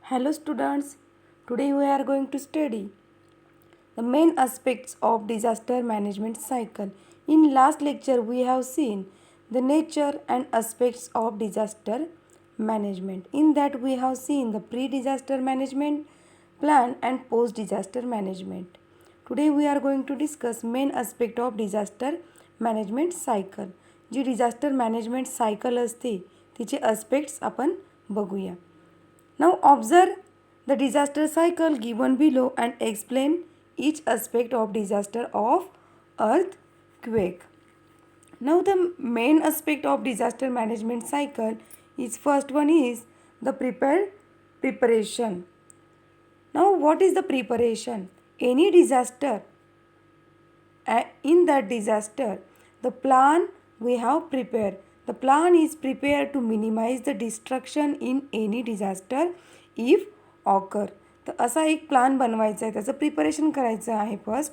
Hello students, today we are going to study the main aspects of disaster management cycle. In last lecture we have seen the nature and aspects of disaster management. In that we have seen the pre-disaster management plan and post-disaster management. Today we are going to discuss main aspect of disaster management cycle. जी disaster management cycle असते तिचे aspects आपण बघूया. Now observe the disaster cycle given below and explain each aspect of disaster of earthquake. Now the main aspect of disaster management cycle is first one is the preparation. Now what is the preparation? Any disaster, in that disaster the plan we have prepared. The plan is prepared to minimize the destruction in any disaster if occur. तर असा एक plan बनवायचा आहे, त्याचं preparation करायचं आहे first.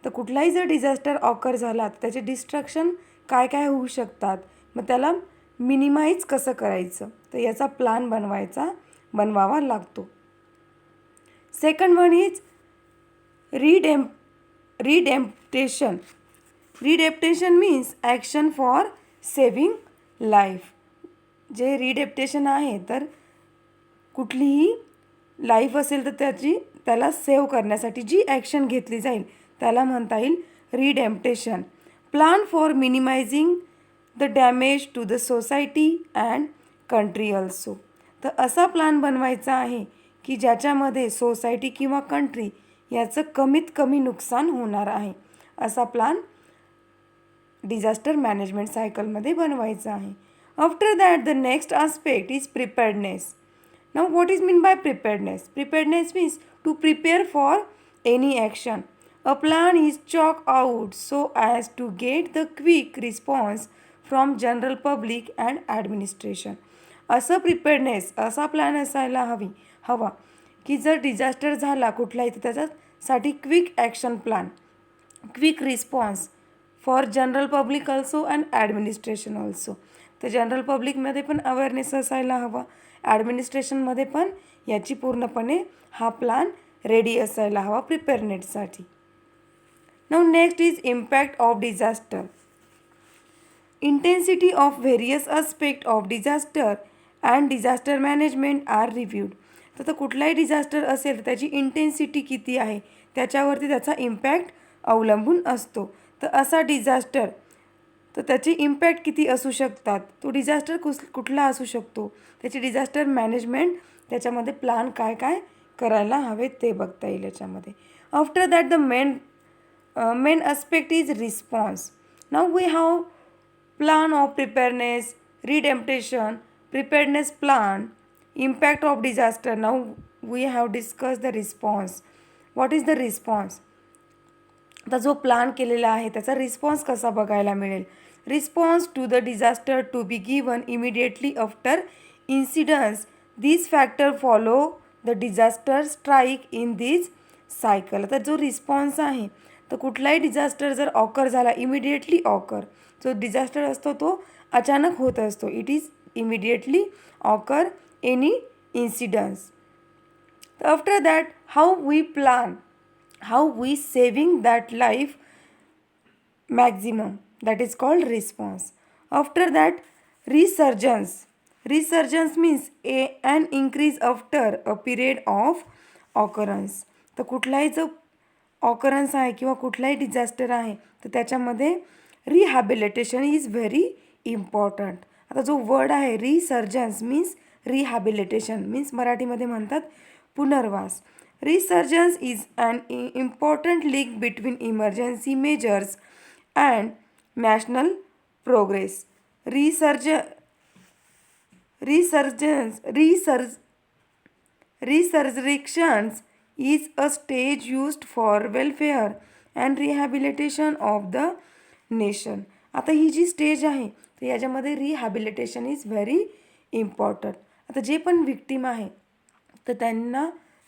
तर कुठलाही जर डिझास्टर ऑकर झाला तर त्याचे डिस्ट्रक्शन काय काय होऊ शकतात, मग त्याला मिनिमाइज कसं करायचं, तर याचा प्लान बनवावा लागतो. Second one is redemption. Redemption means action for saving life. जे रिडेप्टेशन आहे तर कुठलीही लाईफ असेल तर त्याला सेव्ह करण्यासाठी जी ॲक्शन घेतली जाईल त्याला म्हणता येईल redemption. Plan for minimizing the damage to the society and country also. तर असा प्लान बनवायचा आहे की ज्याच्यामध्ये सोसायटी किंवा कंट्री याचं कमीत कमी नुकसान होणार आहे. असा प्लान डिझास्टर मॅनेजमेंट सायकलमध्ये बनवायचं आहे. After that the next aspect is preparedness. Now what is mean by preparedness? Preparedness means to prepare for any action. A plan is chalk out so as to get the quick response from general public and administration. असं preparedness, असा plan असायला हवा की जर disaster झाला कुठलाही तर त्याच्यासाठी quick action plan, quick response for general public also and administration also. तर जनरल पब्लिकमध्ये पण अवेअरनेस असायला हवा, ॲडमिनिस्ट्रेशनमध्ये पण याची पूर्णपणे हा प्लॅन रेडी असायला हवा प्रिपेअरनेससाठी. Now next is impact of disaster. Intensity of various aspect of disaster and disaster management are reviewed. तर कुठलाही डिझास्टर असेल तर त्याची इंटेन्सिटी किती आहे त्याच्यावरती त्याचा इम्पॅक्ट अवलंबून असतो. तर असा डिझास्टर तर त्याचे इम्पॅक्ट किती असू शकतात, तो डिझास्टर कुठला असू शकतो, त्याची डिझास्टर मॅनेजमेंट त्याच्यामध्ये प्लान काय काय करायला हवे ते बघता येईल याच्यामध्ये. After that the main aspect is response. Now we have plan of preparedness, redemption, preparedness plan, impact of disaster. Now we have discuss the response. What is the response? आता जो प्लान केलेला आहे त्याचा रिस्पॉन्स कसा बघायला मिळेल. Response to the disaster to be given immediately after incidence. This factor follow the disaster strike in this cycle. तर जो रिस्पॉन्स आहे तर कुठलाही डिझास्टर जर ऑकर झाला इमिडिएटली ऑकर, जो डिझास्टर असतो तो अचानक होत असतो. It is immediately occur any incidence. After that how we plan, how we saving that life maximum, that is called response. After that resurgence. Resurgence means an increase after a period of occurrence. तर कुठलाही जो occurrence आहे किंवा कुठलाही disaster आहे तर त्याच्यामध्ये rehabilitation is very important. आता जो वर्ड आहे रिसर्जन्स मीन्स रिहॅबिलिटेशन मीन्स मराठीमध्ये म्हणतात पुनर्वास. Resurgence is an important link between emergency measures and national progress. Resurrections is a stage used for welfare and rehabilitation of the nation. आता ही जी stage आहे तर याच्यामध्ये रिहॅबिलिटेशन इज व्हेरी इम्पॉर्टंट. आता जे पण विक्टीम आहे तर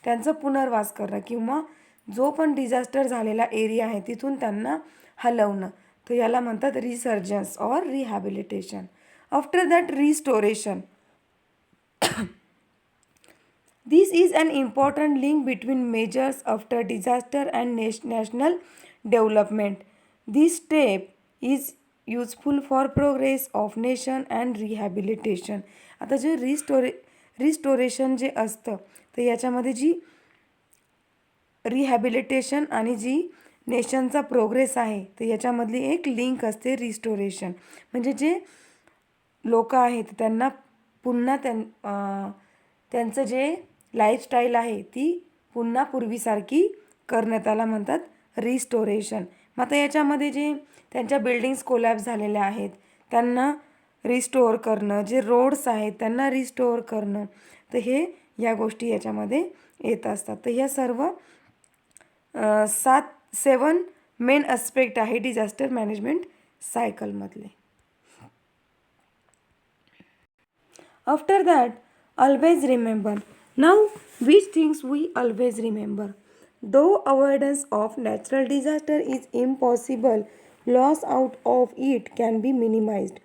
त्यांचा पुनर्वास करणं किंवा जो पण डिझास्टर झालेला एरिया आहे तिथून त्यांना हलवणं, तर याला म्हणतात resurgence or rehabilitation. After that restoration. This is an important link between measures after disaster and national development. This step is useful for progress of nation and rehabilitation. आता जे रिस्टोरेशन जे असतं तर याच्यामध्ये जी रिहॅबिलिटेशन आणि जी नेशनचा प्रोग्रेस आहे तर याच्यामधली एक लिंक असते रिस्टोरेशन. म्हणजे जे लोक आहेत त्यांना पुन्हा त्यांचं जे लाईफस्टाईल आहे ती पुन्हा पूर्वीसारखी करणं त्याला म्हणतात रिस्टोरेशन. मग आता याच्यामध्ये जे त्यांच्या बिल्डिंग्स कोलॅप्स झालेल्या आहेत त्यांना रिस्टोअर करणं, जे रोड्स आहेत त्यांना रिस्टोअर करणं, तर हे या गोष्टी याच्यामध्ये येत असतात. तर ह्या सर्व 7 मेन अस्पेक्ट आहे डिझास्टर मॅनेजमेंट सायकलमधले. After that always remember. Now, which things we always remember? Though avoidance of natural disaster is impossible, loss out of it can be minimized.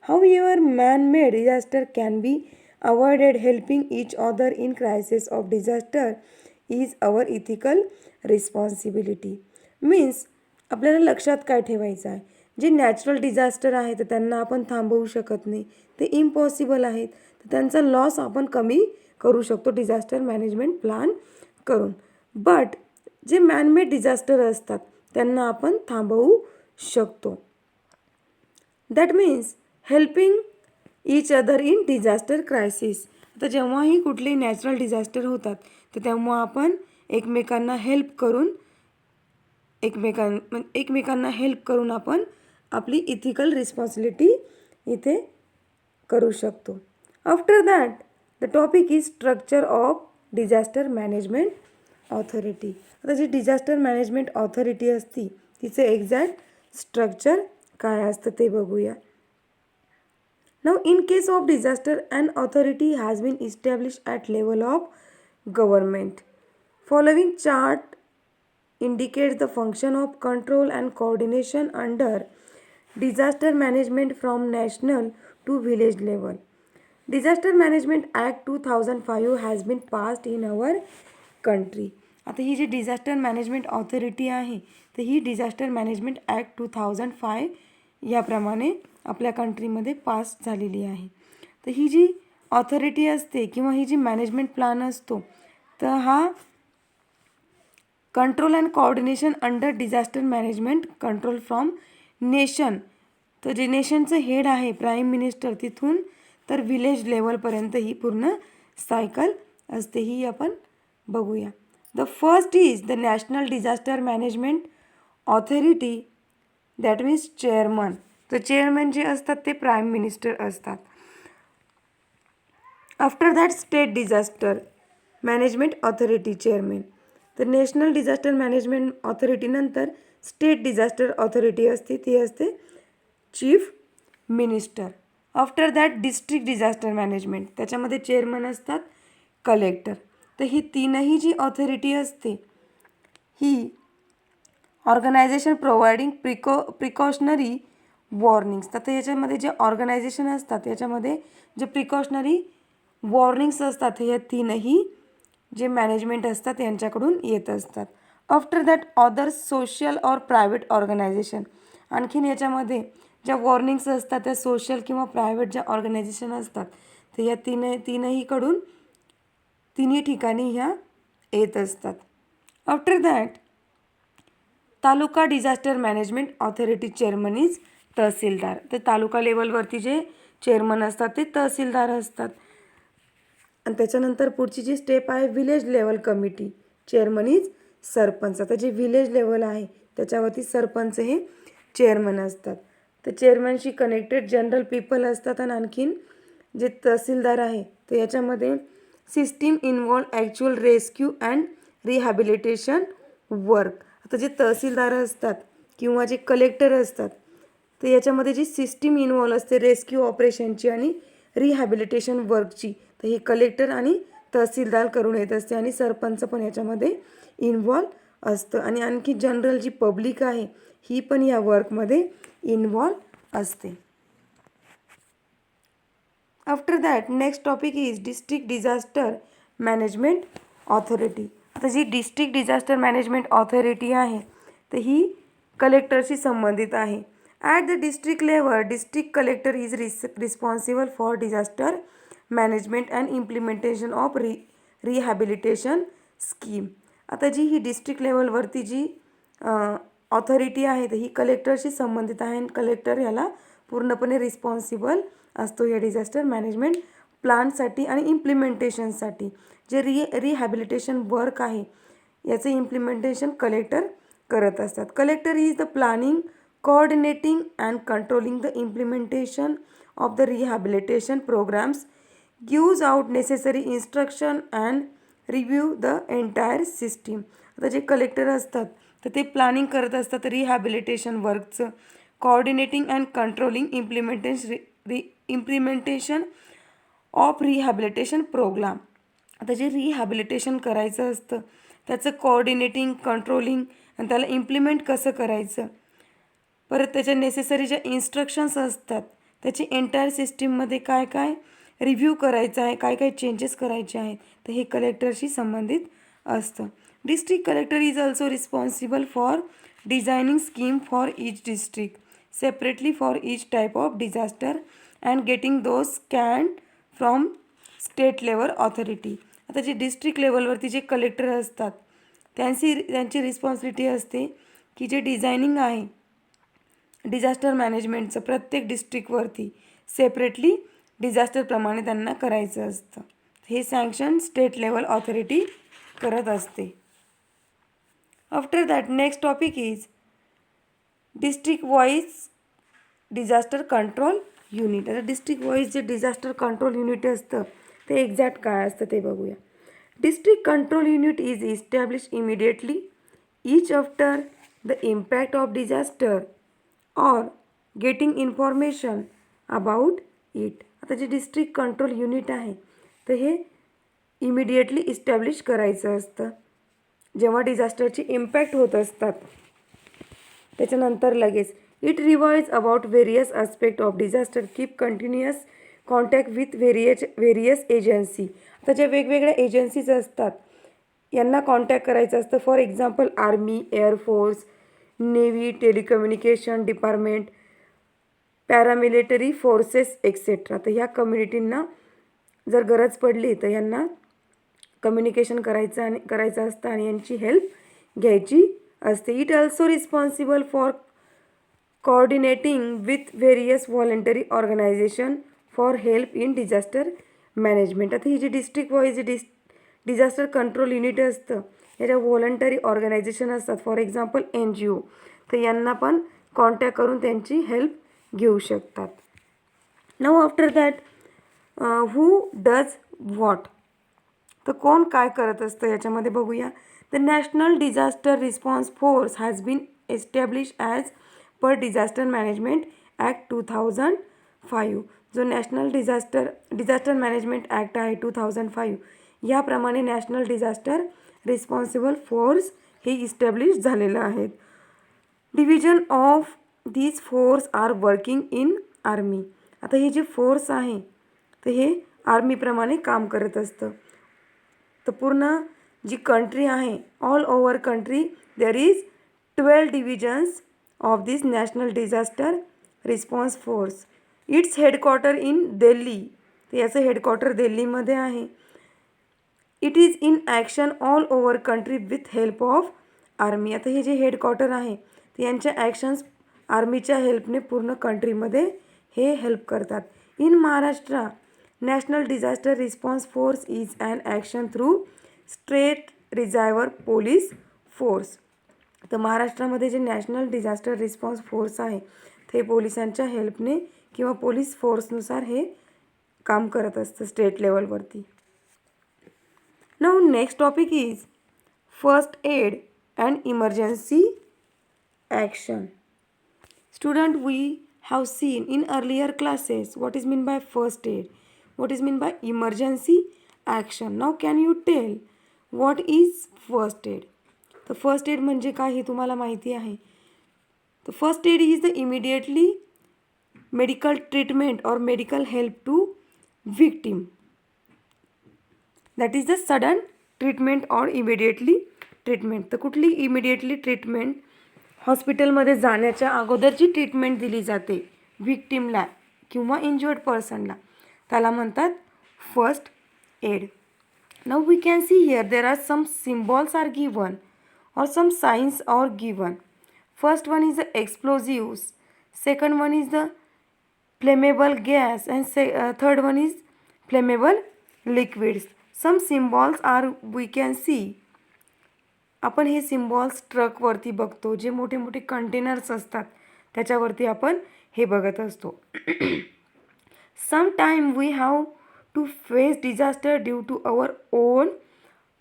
However, man-made disaster can be avoided. Helping each other in crisis of disaster is our ethical responsibility. Means आपल्याला लक्षात काय ठेवायचं आहे, जे natural disaster आहे तर त्यांना आपण थांबवू शकत नाही, ते इम्पॉसिबल आहेत, तर त्यांचा लॉस आपण कमी करू शकतो डिझास्टर मॅनेजमेंट प्लॅन करून. बट जे मॅनमेड डिझास्टर असतात त्यांना आपण थांबवू शकतो. That means helping each other in disaster crisis. आता जेव्हाही कुठलेही नॅचरल डिझास्टर होतात तर तेव्हा आपण एकमेकांना हेल्प करून आपण आपली इथिकल रिस्पॉन्सिबिलिटी इथे करू शकतो. After that the topic is structure of disaster management authority. आता जी डिझास्टर मॅनेजमेंट ऑथॉरिटी असती तिचं एक्झॅक्ट स्ट्रक्चर काय असतं ते बघूया. Now, in case of disaster, an authority has been established at level of government. Following chart indicates the function of control and coordination under disaster management from national to village level. Disaster Management Act 2005 has been passed in our country. आता ही जी disaster management authority आहे तर ही disaster management act 2005 याप्रमाणे आपल्या कंट्रीमध्ये pass झालेली आहे. तर ही जी ऑथॉरिटी असते किंवा ही जी मॅनेजमेंट प्लॅन असतो तर हा control and coordination under disaster management control from nation. तर जे नेशनचं हेड आहे प्राईम मिनिस्टर तिथून तर विलेज लेवलपर्यंत ही पूर्ण सायकल असते. ही आपण बघूया. The first is the national disaster management authority, that means chairman. तर चेअरमन जे असतात ते प्राईम मिनिस्टर असतात. After that state disaster management authority chairman. तर नॅशनल डिझास्टर मॅनेजमेंट ऑथॉरिटीनंतर स्टेट डिझास्टर ऑथॉरिटी असते ती असते chief minister. After that district disaster management, त्याच्यामध्ये चेअरमन असतात कलेक्टर. तर ही तीनही जी ऑथॉरिटी असते ही ऑर्गनायझेशन प्रोव्हाइडिंग प्रिकॉशनरी वॉर्निंग्स. तर याच्यामध्ये जे ऑर्गनायझेशन असतात याच्यामध्ये जे प्रिकॉशनरी वॉर्निंग्स असतात हे तीनही जे मॅनेजमेंट असतात यांच्याकडून येत असतात. आफ्टर दॅट अदर सोशल और प्रायव्हेट ऑर्गनायझेशन. आणखीन याच्यामध्ये ज्या वॉर्निंग्स असतात त्या सोशल किंवा प्रायव्हेट ज्या ऑर्गनायझेशन असतात तर या तिन्ही ठिकाणी ह्या येत असतात. After that taluka disaster management authority chairman is tehsildar. तर तालुका लेवलवरती जे चेअरमन असतात ते तहसीलदार असतात. आणि त्याच्यानंतर पुढची जी स्टेप आहे village level committee, chairman is sarpanch. आता जे विलेज लेवल आहे त्याच्यावरती सरपंच हे चेअरमन असतात. तर चेअरमनशी कनेक्टेड जनरल पीपल असतात. आणि आणखीन जे तहसीलदार आहे तर याच्यामध्ये system involve actual rescue and rehabilitation work. आता जे तहसीलदार असतात किंवा जे कलेक्टर असतात तर याच्यामध्ये जी सिस्टीम इन्व्हॉल्व असते रेस्क्यू ऑपरेशनची आणि रिहॅबिलिटेशन वर्कची तर हे कलेक्टर आणि तहसीलदार करून येत असते. आणि सरपंच पण याच्यामध्ये इन्व्हॉल्व असतं. आणि आणखी जनरल जी पब्लिक आहे ही पण या वर्कमध्ये इन्व्हॉल्व असते. After that next topic is district disaster management authority. आता जी डिस्ट्रिक्ट डिझास्टर मॅनेजमेंट ऑथॉरिटी आहे तर ही कलेक्टरशी संबंधित आहे. At the district level district collector is responsible for disaster management and implementation of rehabilitation scheme. आता जी ही डिस्ट्रिक्ट लेवलवरती जी authority आहे तर ही कलेक्टरशी संबंधित आहे आणि कलेक्टर याला पूर्णपणे रिस्पॉन्सिबल असतो या डिझास्टर मॅनेजमेंट प्लानसाठी आणि इम्प्लिमेंटेशनसाठी. जे रिहॅबिलिटेशन वर्क आहे याचं इम्प्लिमेंटेशन कलेक्टर करत असतात. Collector is the planning, coordinating and controlling the implementation of the rehabilitation programs, gives out necessary instruction and review the entire system. आता जे कलेक्टर असतात तर ते प्लॅनिंग करत असतात रिहॅबिलिटेशन वर्कचं, coordinating and controlling implementation of rehabilitation program. आता जे रिहॅबिलिटेशन करायचं असतं त्याचं कोऑर्डिनेटिंग, कंट्रोलिंग आणि त्याला इम्प्लिमेंट कसं करायचं, परत त्याच्या नेसेसरी ज्या इन्स्ट्रक्शन्स असतात त्याची एंटायर सिस्टीममध्ये काय काय रिव्ह्यू करायचं आहे, काय काय चेंजेस करायचे आहेत तर हे कलेक्टरशी संबंधित असतं. District collector is also responsible for designing scheme for each district separately for each type of disaster and getting those scan from state level authority. आता जे डिस्ट्रिक्ट लेवलवरती जे कलेक्टर असतात त्यांची रिस्पॉन्सिबिलिटी असते की जे डिझायनिंग आहे डिझास्टर मॅनेजमेंटचं प्रत्येक डिस्ट्रिक्टवरती सेपरेटली डिझास्टरप्रमाणे त्यांना करायचं असतं. हे सँक्शन स्टेट लेवल ऑथॉरिटी करत असते. After that next topic is district wise disaster control unit. आता डिस्ट्रिक्ट वाईज जे डिझास्टर कंट्रोल युनिट असतं ते एक्झॅक्ट काय असतं ते बघूया. District control unit is establish immediately each after the impact of disaster और गेटिंग इन्फॉर्मेशन अबाउट इट. आता जे डिस्ट्रिक्ट कंट्रोल युनिट आहे तर हे इमिडिएटली इस्टॅब्लिश करायचं असतं जेव्हा डिझास्टरची इम्पॅक्ट होत असतात त्याच्यानंतर लगेच. It revise about various aspect of disaster, keep continuous contact with various agency. आता ज्या वेगवेगळ्या एजन्सीज असतात यांना कॉन्टॅक्ट करायचं असतं. For example army, air force, navy, telecommunication department, paramilitary forces etcetera. तर ह्या कम्युनिटींना जर गरज पडली तर यांना कम्युनिकेशन करायचं असतं आणि यांची हेल्प घ्यायची असते. It also responsible for coordinating with various voluntary organisation for help in disaster management. आता ही जी district wise disaster control unit असतं याच्या व्हॉलंटरी ऑर्गनायझेशन असतात. For example NGO. तर यांना पण कॉन्टॅक्ट करून त्यांची हेल्प घेऊ शकतात. Now after that who does what. तर कोण काय करत असतं याच्यामध्ये बघूया. The national disaster response force has been establish as per disaster management act 2005. जो नॅशनल डिझास्टर मॅनेजमेंट ॲक्ट आहे 2005 याप्रमाणे नॅशनल डिझास्टर रिस्पॉन्सिबल फोर्स हे इस्टॅब्लिश झालेलं आहेत. Division of these force are working in army. आता हे जे फोर्स आहे तर हे आर्मीप्रमाणे काम करत असतं. तर पूर्ण जी कंट्री आहे all over country there is 12 divisions of this national disaster response force. Its headquarter in Delhi. तर याचं हेडक्वार्टर दिल्लीमध्ये आहे. It is in action all over country with help of army. आता हे जे हेडक्वार्टर आहे तर यांच्या ॲक्शन्स आर्मीच्या हेल्पने पूर्ण कंट्रीमध्ये हे हेल्प करतात. In Maharashtra national disaster response force is an action through state reserve police force. तर महाराष्ट्रामध्ये जे नॅशनल डिझास्टर रिस्पॉन्स फोर्स आहे ते पोलिसांच्या हेल्पने किंवा पोलीस फोर्सनुसार हे काम करत असतं स्टेट लेवलवरती. Now next topic is first aid and emergency action. Student we have seen in earlier classes what is mean by first aid, what is mean by emergency action. Now can you tell what is first aid? तर first aid म्हणजे काय हे तुम्हाला माहिती आहे. तर first aid is the immediately medical treatment और medical help to victim. That is the sudden treatment or immediately treatment. तर कुठली इमिडिएटली ट्रीटमेंट, हॉस्पिटलमध्ये जाण्याच्या अगोदरची ट्रीटमेंट दिली जाते व्हिक्टिमला किंवा इंज्युअर्ड पर्सनला, त्याला म्हणतात first aid. Now we can see here there are some symbols are given or some signs are given. First one is the explosives, second one is the flammable gas, and third one is flammable liquids. Some symbols are we can see. आपण हे symbols ट्रकवरती बघतो, जे मोठे मोठे containers असतात त्याच्यावरती आपण हे बघत असतो. Sometime we have to face disaster due to our own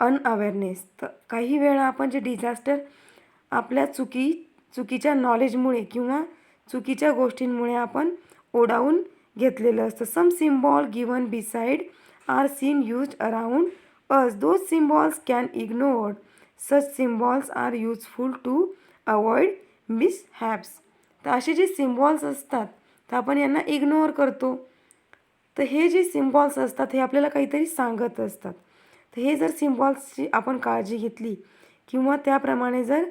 unAwareness. तर काही वेळा आपण जे डिझास्टर आपल्या चुकीच्या नॉलेजमुळे किंवा चुकीच्या गोष्टींमुळे आपण ओढावून घेतलेलं असतं. Some symbol given beside are seen used around us. Those symbols can ignored. Such symbols are useful to avoid mishaps. तर असे जे सिम्बॉल्स असतात तर आपण यांना इग्नोर करतो. तर हे जे सिम्बॉल्स असतात हे आपल्याला काहीतरी सांगत असतात. तर हे जर सिम्बॉल्सची आपण काळजी घेतली किंवा त्याप्रमाणे जर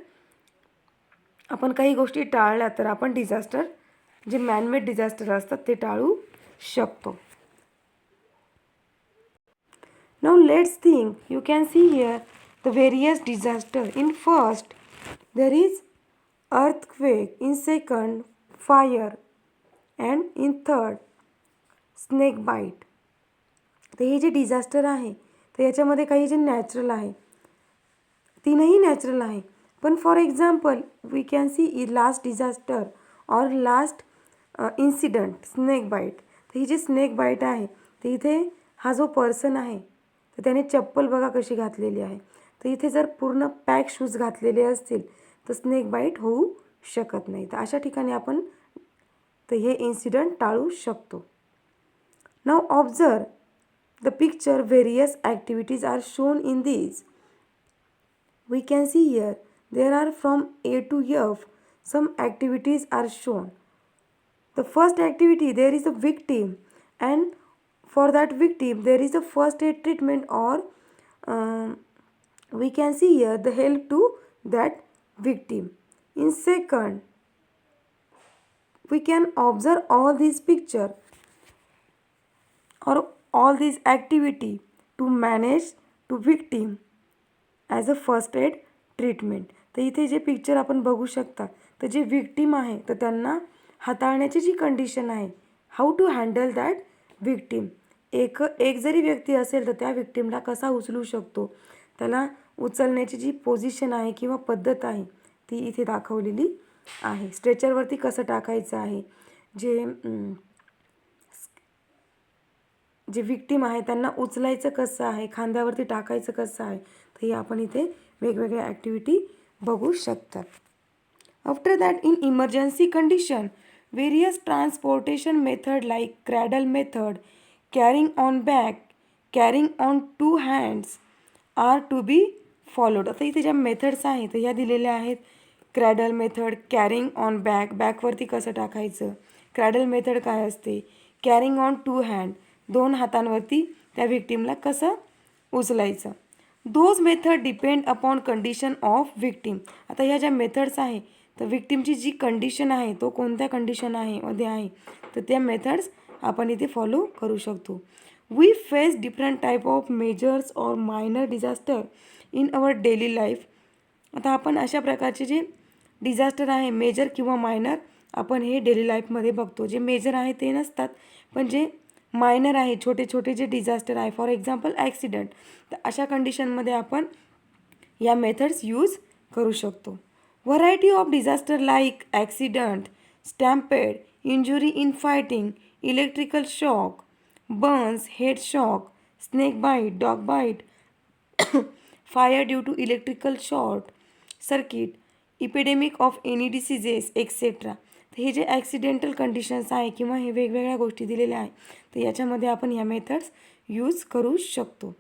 आपण काही गोष्टी टाळल्या तर आपण डिझास्टर, जे मॅनमेड डिझास्टर असतात ते टाळू शकतो. Now let's think. You can see here the various disaster. In first there is earthquake, in second fire, and in third snake bite. तर हे जे डिझास्टर आहे तर याच्यामध्ये काही जे नॅचरल आहे, तीनही नॅचरल आहे. पण for example we can see last disaster or last incident snake bite. तर ही जी स्नेक बाईट आहे तर इथे हा जो पर्सन आहे तर त्याने चप्पल बघा कशी घातलेली आहे. तर इथे जर पूर्ण पॅक शूज घातलेले असतील तर स्नेक बाईट होऊ शकत नाही. तर अशा ठिकाणी आपण तर हे इन्सिडंट टाळू शकतो. Now observe the picture. Various activities are shown in these. We can see here there are from A to F. Some activities are shown. The first activity, there is a victim, and for that victim there is a first aid treatment or we can see here the help to that victim. In second, we can observe all these picture or all these activity to manage to victim as a first aid treatment. तर इथे जे picture आपण बघू शकता तर जे victim आहे तर त्यांना हाताळण्याची जी कंडिशन आहे, how to handle that victim. एक जरी व्यक्ती असेल तर त्या विक्टीमला कसा उचलू शकतो, त्याला उचलण्याची जी पोझिशन आहे किंवा पद्धत आहे ती इथे दाखवलेली आहे. स्ट्रेचरवरती कसं टाकायचं आहे, जे विक्टीम आहे त्यांना उचलायचं कसं आहे, खांद्यावरती टाकायचं कसं आहे, तर हे आपण इथे वेगवेगळ्या ॲक्टिव्हिटी बघू शकतात. After that in emergency condition various transportation method like cradle method, carrying on back, carrying on 2 hands are to be followed. आता इथे ज्या मेथड्स आहेत तर ह्या दिलेल्या आहेत. Cradle method, carrying on back, बॅकवरती कसं टाकायचं. क्रॅडल मेथड काय असते, कॅरिंग ऑन 2 हँड, 2 हातांवरती त्या व्हिक्टीमला कसं उचलायचं. Those method depend upon condition of victim. आता ह्या ज्या मेथड्स आहे तर व्हिक्टीमची जी कंडिशन आहे तो कोणत्या कंडिशन मध्ये आहे तर त्या मेथड्स आपण इथे फॉलो करू शकतो. We face different type of majors or minor disaster in our daily life. आता आपण अशा प्रकारचे जे डिझास्टर आहे मेजर किंवा मायनर आपण हे डेली लाईफमध्ये बघतो. जे मेजर आहे ते नसतात पण जे मायनर आहे, छोटे छोटे जे डिझास्टर आहे, फॉर एक्झाम्पल ॲक्सिडंट, तर अशा कंडिशनमध्ये आपण या मेथड्स यूज करू शकतो. Variety of disaster like accident, stampede, injury in fighting, electrical shock, burns, head shock, snake bite, dog bite, fire due to electrical short circuit, epidemic of any diseases etcetera. तर हे जे accidental conditions आहे किंवा हे वेगवेगळ्या गोष्टी दिलेल्या आहे तर याच्यामध्ये आपण ह्या मेथड्स यूज करू शकतो.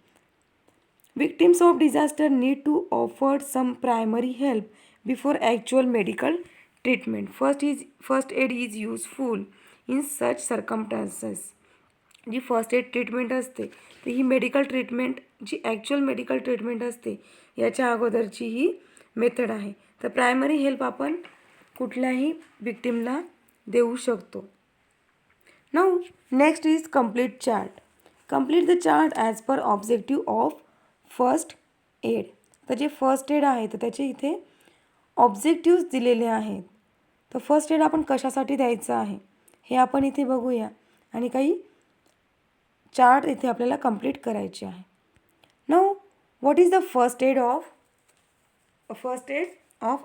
Victims of disaster need to offer some primary help before actual medical treatment. First aid is useful in such circumstances. जी फर्स्ट एड ट्रीटमेंट असते तर ही मेडिकल ट्रीटमेंट जी ॲक्च्युअल मेडिकल ट्रीटमेंट असते याच्या अगोदरची ही मेथड आहे. तर प्रायमरी हेल्प आपण कुठल्याही विक्टिमला देऊ शकतो. Now next is complete chart. Complete the chart as per objective of first add. तर जे फर्स्ट एड आहे तर त्याचे इथे ऑब्जेक्टिव्स दिलेले आहेत. तर फर्स्ट एड आपण कशासाठी द्यायचं आहे हे आपण इथे बघूया आणि काही चार्ट इथे आपल्याला कंप्लीट करायचे आहे. Now what is the first aid of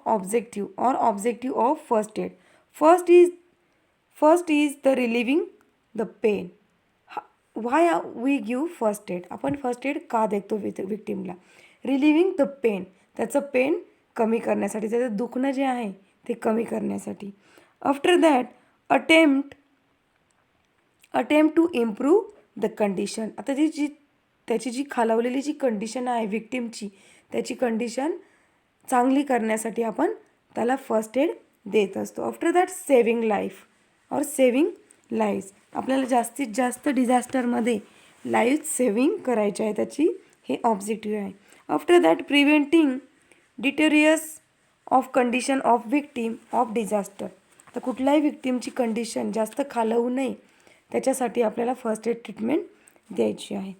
objective or objective of first aid. First is the relieving the pain. Why we give first aid. आपण फर्स्ट एड का देतो विक्टिमला. रिलिव्हिंग द पेन, त्याचं pain कमी करण्यासाठी, त्याचं दुखणं जे आहे ते कमी करण्यासाठी. After that attempt to improve the condition. आता त्याची जी खालावलेली जी कंडिशन आहे विक्टिमची त्याची कंडिशन चांगली करण्यासाठी आपण त्याला फर्स्ट एड देत असतो. आफ्टर दॅट सेविंग लाईफ और सेविंग लाईव्स. आपल्याला जास्तीत जास्त डिझास्टरमध्ये लाईफ सेविंग करायची आहे, त्याची हे ऑब्जेक्टिव्ह आहे. After that preventing deterioration of condition of victim of disaster. तर कुठल्याही विक्टीमची कंडिशन जास्त खालवू नये त्याच्यासाठी आपल्याला फर्स्ट एड ट्रीटमेंट द्यायची आहे.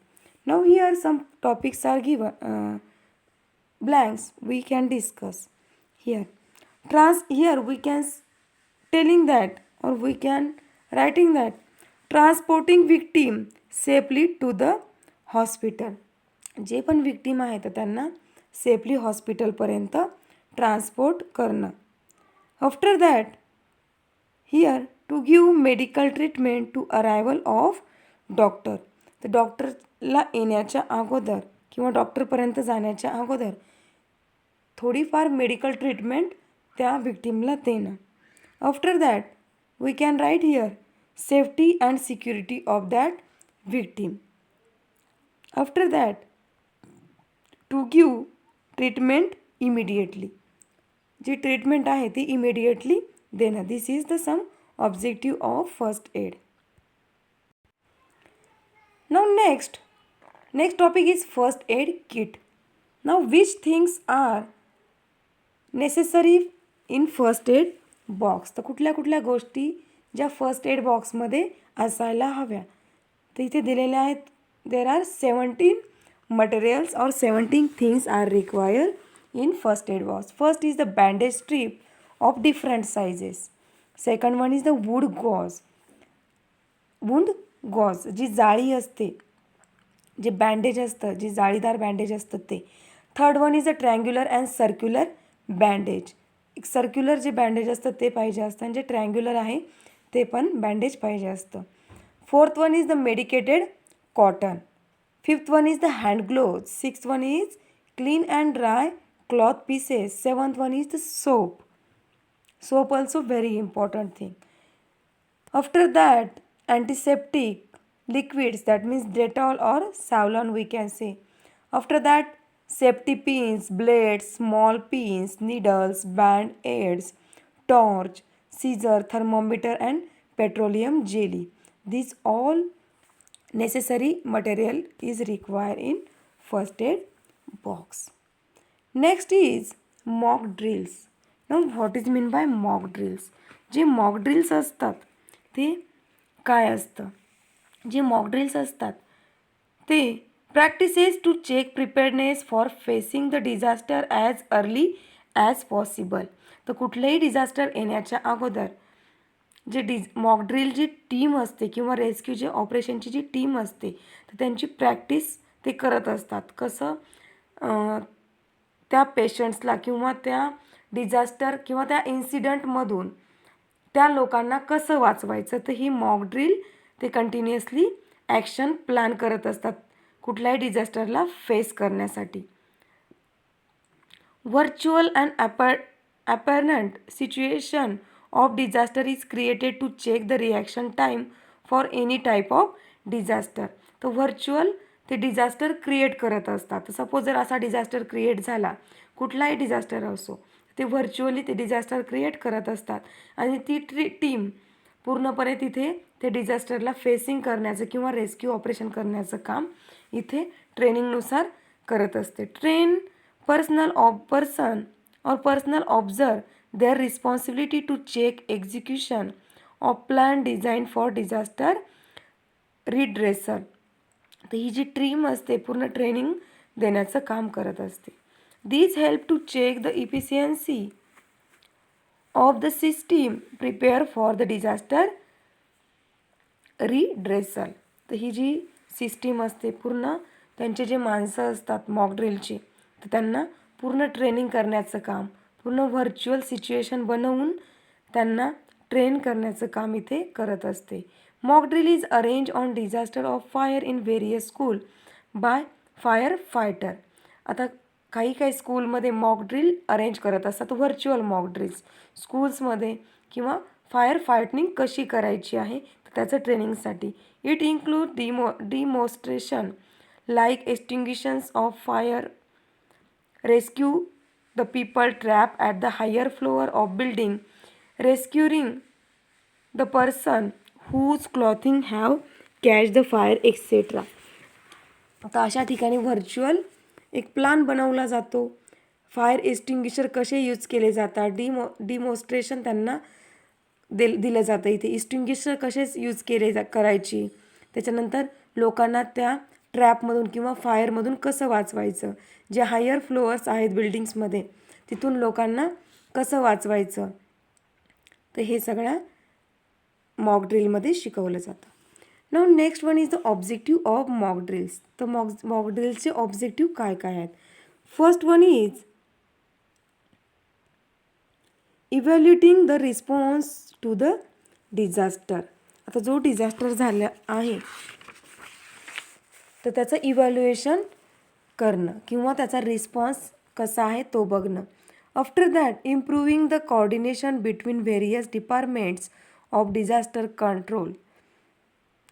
Now here some topics are given blanks we can discuss here. Here we can telling that or we can writing that transporting victim safely to the hospital. जे पण victim आहे तर त्यांना safely हॉस्पिटलपर्यंत transport करणं. After that here to give medical treatment to arrival of doctor. तर डॉक्टरला येण्याच्या अगोदर किंवा डॉक्टरपर्यंत जाण्याच्या अगोदर थोडीफार मेडिकल ट्रीटमेंट त्या विक्टीमला देणं. After that we can write here safety and security of that victim. After that to give treatment immediately. जी ट्रीटमेंट आहे ती इमिडिएटली देणं. This is the some objective of first aid. Now next topic is first aid kit. Now which things are necessary in first aid box. तर कुठल्या गोष्टी ज्या first aid बॉक्समध्ये असायला हव्या तर इथे दिलेल्या आहेत. देर आर 17 मटेरियल्स और 17 things are require in first aid box. First is the bandage strip of different sizes. Second one is the wood gauze जी जाळी असते, जे बँडेज असतं, जी जाळीदार बँडेज असतं ते. Third one is a triangular and circular bandage. एक circular जे बँडेज असतं ते पाहिजे असतं आणि जे ट्रँग्युलर आहे ते पण बँडेज पाहिजे असतं. Fourth one is the medicated cotton. Fifth one is the hand gloves. Sixth one is clean and dry cloth pieces. Seventh one is the soap also very important thing. After that antiseptic liquids, that means Dettol or Savlon we can say. After that safety pins, blades, small pins, needles, band-aids, torch, scissor, thermometer and petroleum jelly. These all necessary material is required in first aid box. Next is mock drills. Now what is mean by mock drills? जे mock drills असतात ते काय असतं? जे mock drills असतात ते practices to check preparedness for facing the disaster as early as possible. तर कुठलेही डिझास्टर येण्याच्या अगोदर जे मॉक ड्रिल जी टीम असते किंवा रेस्क्यूचे ऑपरेशनची जी टीम असते तर त्यांची प्रॅक्टिस ते करत असतात. कसं त्या पेशंट्सला किंवा त्या डिझास्टर किंवा त्या इन्सिडंटमधून त्या लोकांना कसं वाचवायचं. तर ही मॉक ड्रिल ते कंटिन्युअसली ॲक्शन प्लॅन करत असतात कुठल्याही डिझास्टरला फेस करण्यासाठी. Virtual and apparent situation of disaster is created to check the reaction time for any type of disaster. तर व्हर्च्युअल ते डिझास्टर क्रिएट करत असतात. सपोज जर असा डिझास्टर क्रिएट झाला कुठलाही डिझास्टर असो ते व्हर्च्युअली ते डिझास्टर क्रिएट करत असतात आणि ती टीम पूर्णपणे तिथे ते डिझास्टरला फेसिंग करण्याचं किंवा रेस्क्यू ऑपरेशन करण्याचं काम इथे ट्रेनिंगनुसार करत असते. Train personnel observe their responsibility to check execution of plan design for disaster redressal. तर ही जी टीम असते पूर्ण ट्रेनिंग देण्याचं काम करत असते. These help to check the efficiency of the system prepare for the disaster redressal. तर ही जी सिस्टीम असते पूर्ण त्यांचे जे माणसं असतात मॉक ड्रिलचे, तर त्यांना पूर्ण ट्रेनिंग करण्याचं काम, पूर्ण व्हर्च्युअल सिच्युएशन बनवून त्यांना ट्रेन करण्याचं काम इथे करत असते. Mock drill is arrange on disaster of fire in various school by fire fighter. आता काही स्कूलमध्ये मॉक ड्रिल अरेंज करत असतात, व्हर्च्युअल मॉक ड्रिल्स स्कूल्समध्ये, किंवा फायर फायटिंग कशी करायची आहे तर त्याचं ट्रेनिंगसाठी. It include demonstration like extinguishings of fire, rescue the people trap at the higher floor of building, rescuing the person whose clothing have catch the fire etcetera. आता अशा ठिकाणी व्हर्च्युअल एक प्लान बनवला जातो. फायर एक्सटिंग्विशर कसे use केले जातात, demonstration त्यांना दिलं जातं इथे. एक्सटिंग्विशर कसेच यूज करायची, त्याच्यानंतर लोकांना त्या ट्रॅपमधून किंवा फायरमधून कसं वाचवायचं, जे हायर फ्लोअर्स आहेत बिल्डिंग्समध्ये तिथून लोकांना कसं वाचवायचं, तर हे सगळ्या मॉक ड्रिलमध्ये शिकवलं जातं. Now next one is the objective of mock drills. तर मॉक ड्रिल्सचे ऑब्जेक्टिव्ह काय आहेत. First one is evaluating the response to the disaster. आता जो डिझास्टर झाला आहे तर त्याचं इव्हॅल्युएशन करणं किंवा त्याचा रिस्पॉन्स कसा आहे तो बघणं. After that improving the coordination between various departments of disaster control.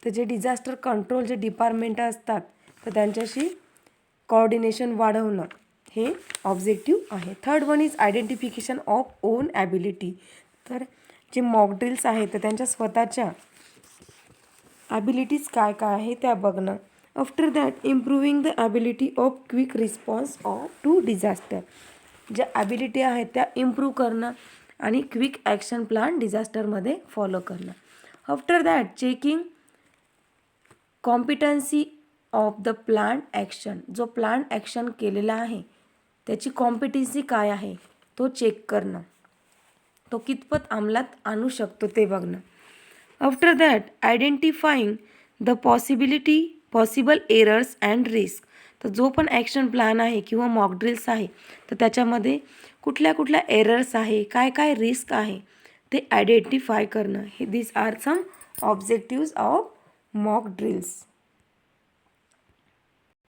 तर जे डिझास्टर कंट्रोल जे डिपार्टमेंट असतात तर त्यांच्याशी कोऑर्डिनेशन वाढवणं हे ऑब्जेक्टिव्ह आहे. Third one is identification of on ability. तर जे मॉक ड्रिल्स आहेत तर त्यांच्या स्वतःच्या ॲबिलिटीज काय आहे त्या बघणं. After that improving the ability of quick response to disaster. ज्या ॲबिलिटी आहेत त्या इम्प्रूव्ह करणं आणि क्विक ॲक्शन प्लॅन डिझास्टरमध्ये फॉलो करणं. After that checking competency of the plan action. जो प्लॅन ॲक्शन केलेला आहे त्याची कॉम्पिटन्सी काय आहे तो चेक करणं, तो कितपत अंमलात आणू शकतो ते बघणं. After that identifying the possible errors and risk. तर जो पण ॲक्शन प्लॅन आहे किंवा मॉक ड्रिल्स आहे तर त्याच्यामध्ये कुठल्या एरर्स आहे, काय रिस्क आहे ते आयडेंटिफाय करणं. हे this are some objectives of mock drills.